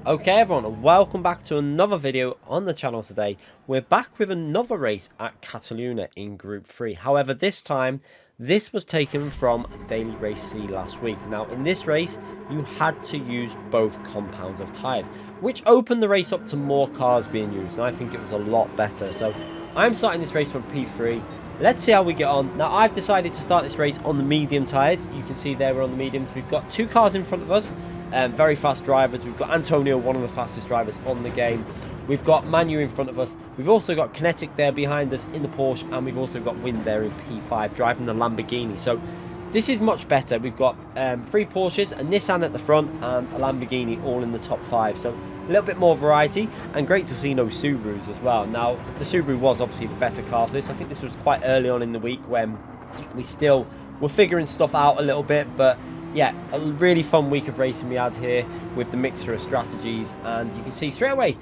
Okay everyone, welcome back to another video on the channel today. We're back with another race at Catalunya in Group 3. However, this time, this was taken from Daily Race C last week. Now, in this race, you had to use both compounds of tyres, which opened the race up to more cars being used, and I think it was a lot better. So, I'm starting this race from P3. Let's see how we get on. Now, I've decided to start this race on the medium tyres. You can see there we're on the mediums. We've got two cars in front of us. Very fast drivers. We've got Antonio, one of the fastest drivers on the game. We've got Manu in front of us. We've also got Kinetic there behind us in the Porsche, and we've also got Wind there in P5 driving the Lamborghini. So this is much better. We've got three Porsches, a Nissan at the front, and a Lamborghini all in the top 5. So a little bit more variety, and great to see no Subarus as well. Now, the Subaru was obviously the better car for this. I think this was quite early on in the week when we still were figuring stuff out a little bit, but yeah, a really fun week of racing we had here with the mixture of strategies, and you can see straight away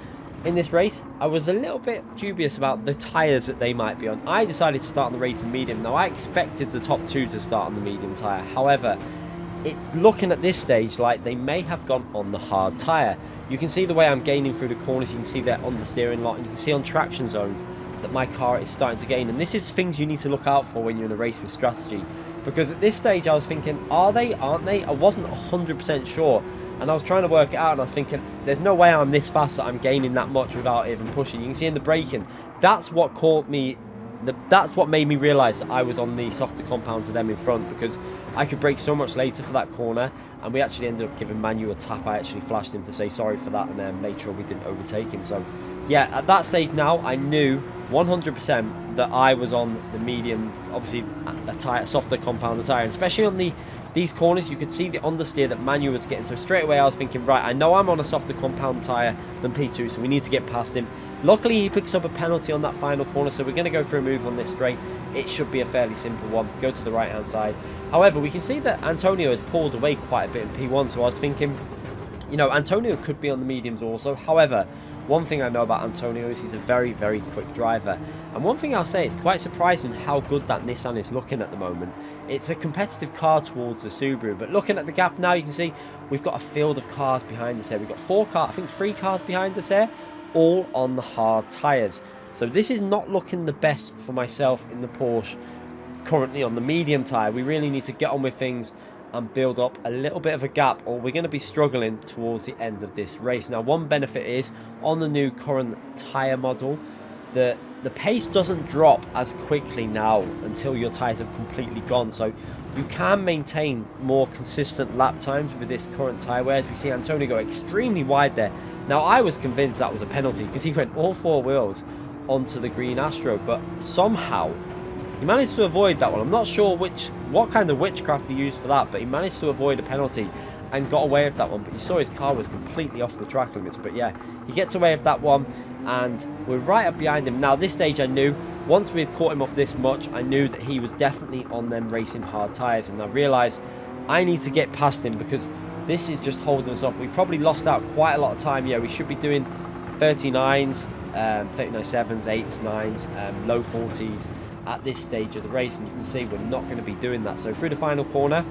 in this race I was a little bit dubious about the tyres that they might be on. I decided to start on the race in medium. Now, I expected the top two to start on the medium tyre. However, it's looking at this stage like they may have gone on the hard tyre. You can see the way I'm gaining through the corners. You can see that on the steering lot, and you can see on traction zones that my car is starting to gain, and this is things you need to look out for when you're in a race with strategy. Because at this stage I was thinking, are they, aren't they? I wasn't 100% sure, and I was trying to work it out, and I was thinking, there's no way I'm this fast that I'm gaining that much without even pushing. You can see in the braking, that's what caught me, that's what made me realise that I was on the softer compound to them in front, because I could brake so much later for that corner, and we actually ended up giving Manu a tap. I actually flashed him to say sorry for that, and then made sure we didn't overtake him. So yeah, at that stage now, I knew 100% that I was on the medium, obviously a softer compound tyre, and especially on these corners you could see the understeer that Manu was getting. So straight away I was thinking, right, I know I'm on a softer compound tyre than P2, so we need to get past him. Luckily he picks up a penalty on that final corner, so we're going to go for a move on this straight. It should be a fairly simple one, go to the right hand side. However, we can see that Antonio has pulled away quite a bit in P1, so I was thinking, you know, Antonio could be on the mediums also. However, one thing I know about Antonio is he's a very, very quick driver. And one thing I'll say, it's quite surprising how good that Nissan is looking at the moment. It's a competitive car towards the Subaru, but looking at the gap now, you can see we've got a field of cars behind us here. We've got three cars behind us here, all on the hard tyres. So this is not looking the best for myself in the Porsche currently on the medium tyre. We really need to get on with things and build up a little bit of a gap, or we're going to be struggling towards the end of this race. Now, one benefit is on the new current tyre model, the pace doesn't drop as quickly now until your tyres have completely gone, so you can maintain more consistent lap times with this current tyre, whereas we see Antonio go extremely wide there. Now, I was convinced that was a penalty because he went all four wheels onto the green Astro, but somehow he managed to avoid that one. I'm not sure what kind of witchcraft he used for that, but he managed to avoid a penalty and got away with that one. But you saw his car was completely off the track limits. But yeah, he gets away with that one, and we're right up behind him. Now, this stage I knew, once we had caught him up this much, I knew that he was definitely on them racing hard tyres, and I realised I need to get past him because this is just holding us off. We probably lost out quite a lot of time. Yeah, we should be doing 39s, 39.7s, 8s, 9s, low 40s at this stage of the race, and you can see we're not going to be doing that. So through the final corner,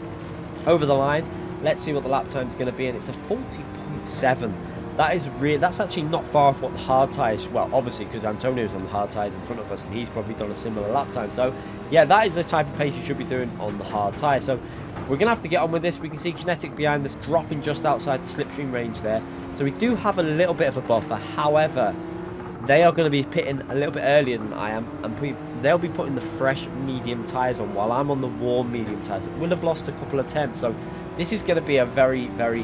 over the line, let's see what the lap time is going to be, and it's a 40.7. That's actually not far off what the hard tyres, well, obviously because Antonio's on the hard tyres in front of us, and he's probably done a similar lap time. So yeah, that is the type of pace you should be doing on the hard tyre. So we're going to have to get on with this. We can see Kinetic behind us dropping just outside the slipstream range there, so we do have a little bit of a buffer. However, they are going to be pitting a little bit earlier than I am, and they'll be putting the fresh medium tyres on while I'm on the warm medium tyres. We'll have lost a couple of temps, so this is going to be a very, very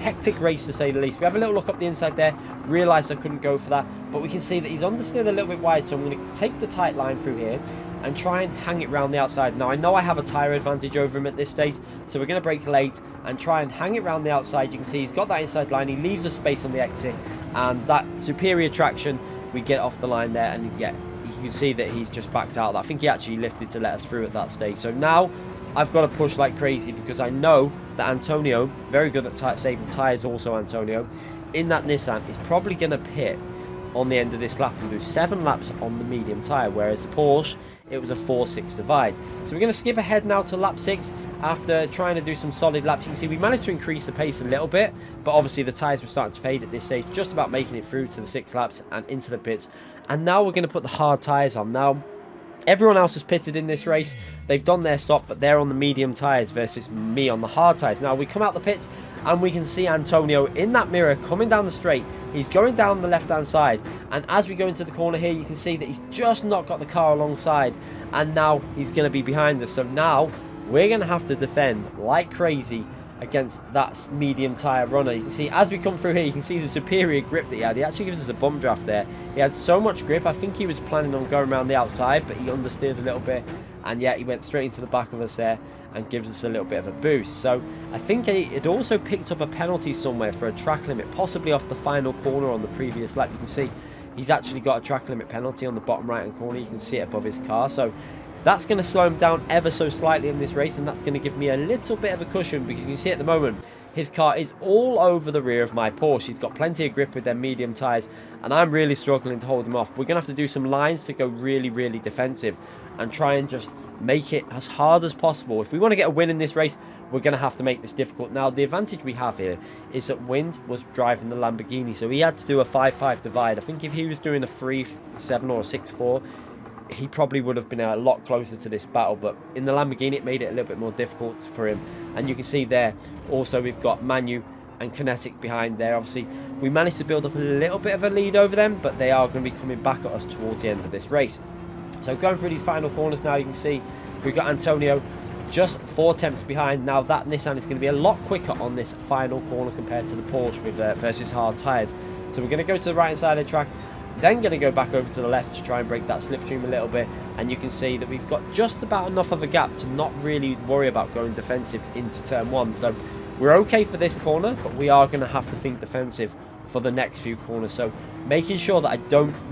hectic race to say the least. We have a little look up the inside there, realised I couldn't go for that, but we can see that he's understeered a little bit wide, so I'm going to take the tight line through here and try and hang it round the outside. Now, I know I have a tyre advantage over him at this stage, so we're going to brake late and try and hang it round the outside. You can see he's got that inside line, he leaves a space on the exit, and that superior traction, we get off the line there, and yeah, you can see that he's just backed out. I think he actually lifted to let us through at that stage. So now I've got to push like crazy because I know that Antonio, very good at saving tyres also Antonio, in that Nissan is probably going to pit on the end of this lap and do 7 laps on the medium tyre, whereas the Porsche, it was a 4-6 divide. So we're going to skip ahead now to lap 6, after trying to do some solid laps. You can see we managed to increase the pace a little bit, but obviously the tyres were starting to fade at this stage, just about making it through to the 6 laps and into the pits. And now we're going to put the hard tyres on. Now, everyone else has pitted in this race. They've done their stop, but they're on the medium tyres versus me on the hard tyres. Now, we come out the pits, and we can see Antonio in that mirror coming down the straight. He's going down the left-hand side, and as we go into the corner here, you can see that he's just not got the car alongside, and now he's going to be behind us. So now we're going to have to defend like crazy against that medium tyre runner. You can see as we come through here, you can see the superior grip that he had. He actually gives us a bump draft there. He had so much grip. I think he was planning on going around the outside, but he understeered a little bit, and yeah, he went straight into the back of us there and gives us a little bit of a boost. So I think it also picked up a penalty somewhere for a track limit, possibly off the final corner on the previous lap. You can see he's actually got a track limit penalty on the bottom right hand corner. You can see it above his car. So that's going to slow him down ever so slightly in this race, and that's going to give me a little bit of a cushion, because you can see at the moment his car is all over the rear of my Porsche. He's got plenty of grip with their medium tyres, and I'm really struggling to hold him off. We're going to have to do some lines to go really, really defensive and try and just make it as hard as possible. If we want to get a win in this race, we're going to have to make this difficult. Now, the advantage we have here is that Wind was driving the Lamborghini, so he had to do a 5-5 divide. I think if he was doing a 3-7 or a 6-4, he probably would have been a lot closer to this battle, but in the Lamborghini it made it a little bit more difficult for him. And you can see there also we've got Manu and Kinetic behind there. Obviously we managed to build up a little bit of a lead over them, but they are going to be coming back at us towards the end of this race. So going through these final corners now, you can see we've got Antonio just 4 tenths behind. Now that Nissan is going to be a lot quicker on this final corner compared to the Porsche with versus hard tyres. So we're going to go to the right hand side of the track, then going to go back over to the left to try and break that slipstream a little bit. And you can see that we've got just about enough of a gap to not really worry about going defensive into turn 1. So we're okay for this corner, but we are going to have to think defensive for the next few corners. So making sure that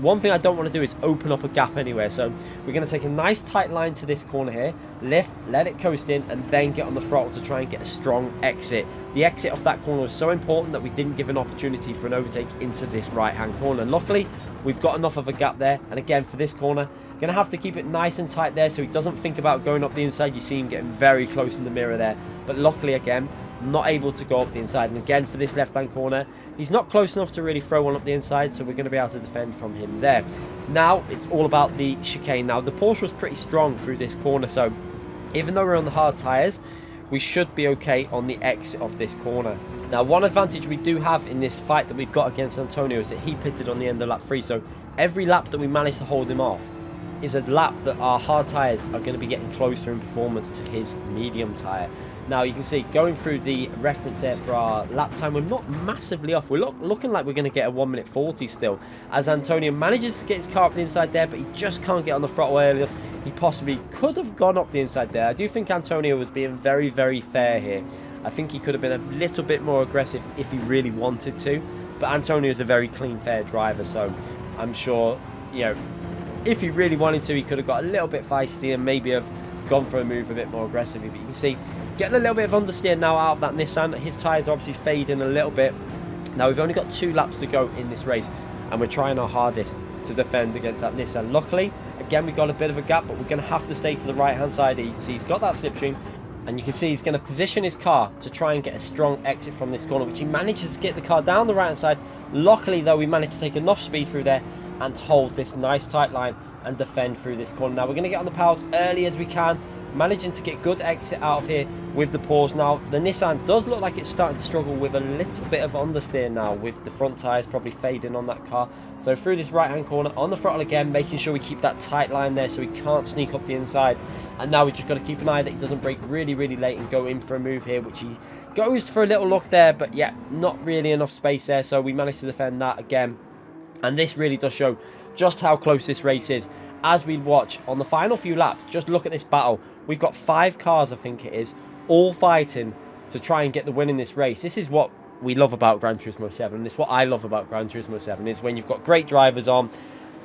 one thing I don't want to do is open up a gap anywhere. So we're going to take a nice tight line to this corner here, lift, let it coast in, and then get on the throttle to try and get a strong exit. The exit off that corner was so important that we didn't give an opportunity for an overtake into this right hand corner. Luckily we've got enough of a gap there, and again for this corner going to have to keep it nice and tight there so he doesn't think about going up the inside. You see him getting very close in the mirror there, but luckily again not able to go up the inside. And again for this left hand corner, he's not close enough to really throw one up the inside, so we're going to be able to defend from him there. Now it's all about the chicane. Now the Porsche was pretty strong through this corner, so even though we're on the hard tyres, we should be okay on the exit of this corner. Now one advantage we do have in this fight that we've got against Antonio is that he pitted on the end of lap 3, so every lap that we manage to hold him off is a lap that our hard tyres are going to be getting closer in performance to his medium tyre. Now you can see going through the reference there for our lap time, we're not massively off. We're looking like we're going to get a 1:40 still, as Antonio manages to get his car up the inside there, but he just can't get on the throttle early enough. He possibly could have gone up the inside there. I do think Antonio was being very, very fair here. I think he could have been a little bit more aggressive if he really wanted to, but Antonio is a very clean, fair driver, so I'm sure, you know, if he really wanted to, he could have got a little bit feisty and maybe have gone for a move a bit more aggressively. But you can see getting a little bit of understeer now out of that Nissan. His tyres are obviously fading a little bit. Now we've only got 2 laps to go in this race, and we're trying our hardest to defend against that Nissan. Luckily, again, we got a bit of a gap, but we're going to have to stay to the right hand side here. You can see he's got that slipstream, and you can see he's going to position his car to try and get a strong exit from this corner, which he manages to get the car down the right hand side. Luckily though, we managed to take enough speed through there and hold this nice tight line and defend through this corner. Now we're going to get on the power early as we can, managing to get good exit out of here with the Porsche. Now the Nissan does look like it's starting to struggle with a little bit of understeer now, with the front tyres probably fading on that car. So through this right hand corner on the throttle again, making sure we keep that tight line there so he can't sneak up the inside. And now we just got to keep an eye that he doesn't brake really, really late and go in for a move here, which he goes for a little look there, but yeah, not really enough space there, so we managed to defend that again. And this really does show just how close this race is. As we watch on the final few laps, just look at this battle. We've got 5 cars, I think it is, all fighting to try and get the win in this race. This is what we love about Gran Turismo 7. This is what I love about Gran Turismo 7, is when you've got great drivers on,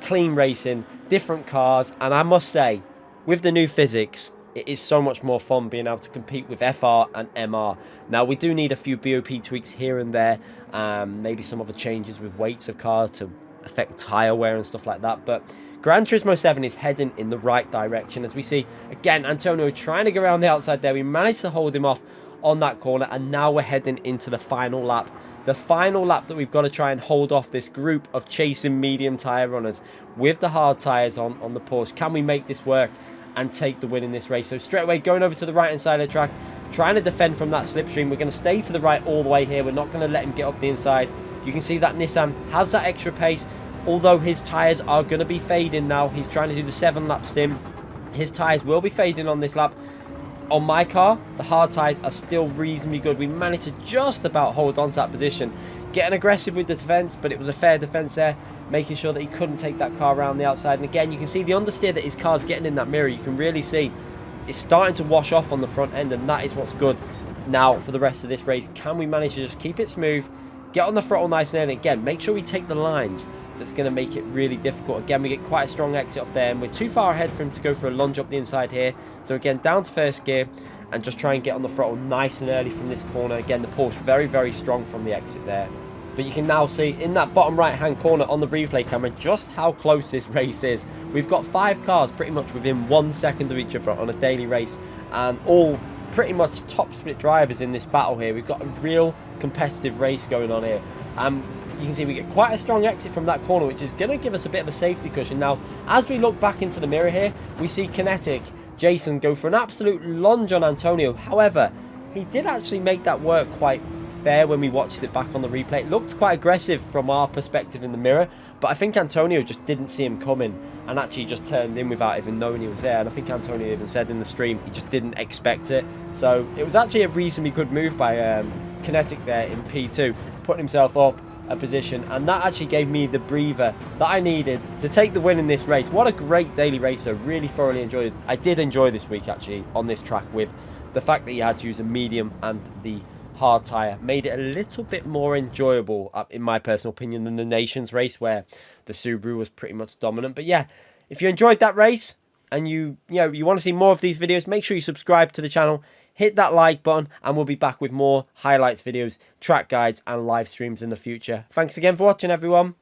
clean racing, different cars. And I must say, with the new physics, it is so much more fun being able to compete with FR and MR. Now, we do need a few BOP tweaks here and there, maybe some other changes with weights of cars to affect tyre wear and stuff like that. But Gran Turismo 7 is heading in the right direction, as we see, again, Antonio trying to go around the outside there. We managed to hold him off on that corner, and now we're heading into the final lap. The final lap that we've got to try and hold off this group of chasing medium tyre runners with the hard tyres on the Porsche. Can we make this work and take the win in this race? So straight away, going over to the right-hand side of the track, trying to defend from that slipstream. We're going to stay to the right all the way here. We're not going to let him get up the inside. You can see that Nissan has that extra pace, although his tyres are going to be fading now. He's trying to do the 7-lap stim. His tyres will be fading on this lap. On my car, the hard tyres are still reasonably good. We managed to just about hold on to that position, getting aggressive with the defence, but it was a fair defence there, making sure that he couldn't take that car around the outside. And again, you can see the understeer that his car's getting in that mirror. You can really see it's starting to wash off on the front end, and that is what's good now for the rest of this race. Can we manage to just keep it smooth, get on the throttle nice and early? Again, make sure we take the lines. That's going to make it really difficult. Again, we get quite a strong exit off there, and we're too far ahead for him to go for a lunge up the inside here. So again, down to first gear and just try and get on the throttle nice and early from this corner. Again, the Porsche very, very strong from the exit there. But you can now see in that bottom right hand corner on the replay camera just how close this race is. We've got 5 cars pretty much within 1 second of each other on a daily race, and all pretty much top split drivers in this battle here. We've got a real competitive race going on here. You can see we get quite a strong exit from that corner, which is going to give us a bit of a safety cushion. Now, as we look back into the mirror here, we see Kinetic Jason go for an absolute lunge on Antonio. However, he did actually make that work quite fair when we watched it back on the replay. It looked quite aggressive from our perspective in the mirror, but I think Antonio just didn't see him coming and actually just turned in without even knowing he was there. And I think Antonio even said in the stream he just didn't expect it. So it was actually a reasonably good move by Kinetic there in P2, putting himself up a position, and that actually gave me the breather that I needed to take the win in this race. What a great daily racer. Really thoroughly enjoyed it. I did enjoy this week actually on this track, with the fact that you had to use a medium and the hard tyre made it a little bit more enjoyable in my personal opinion than the Nations race, where the Subaru was pretty much dominant. But yeah, if you enjoyed that race and you want to see more of these videos, make sure you subscribe to the channel, hit that like button, and we'll be back with more highlights videos, track guides and live streams in the future. Thanks again for watching, everyone.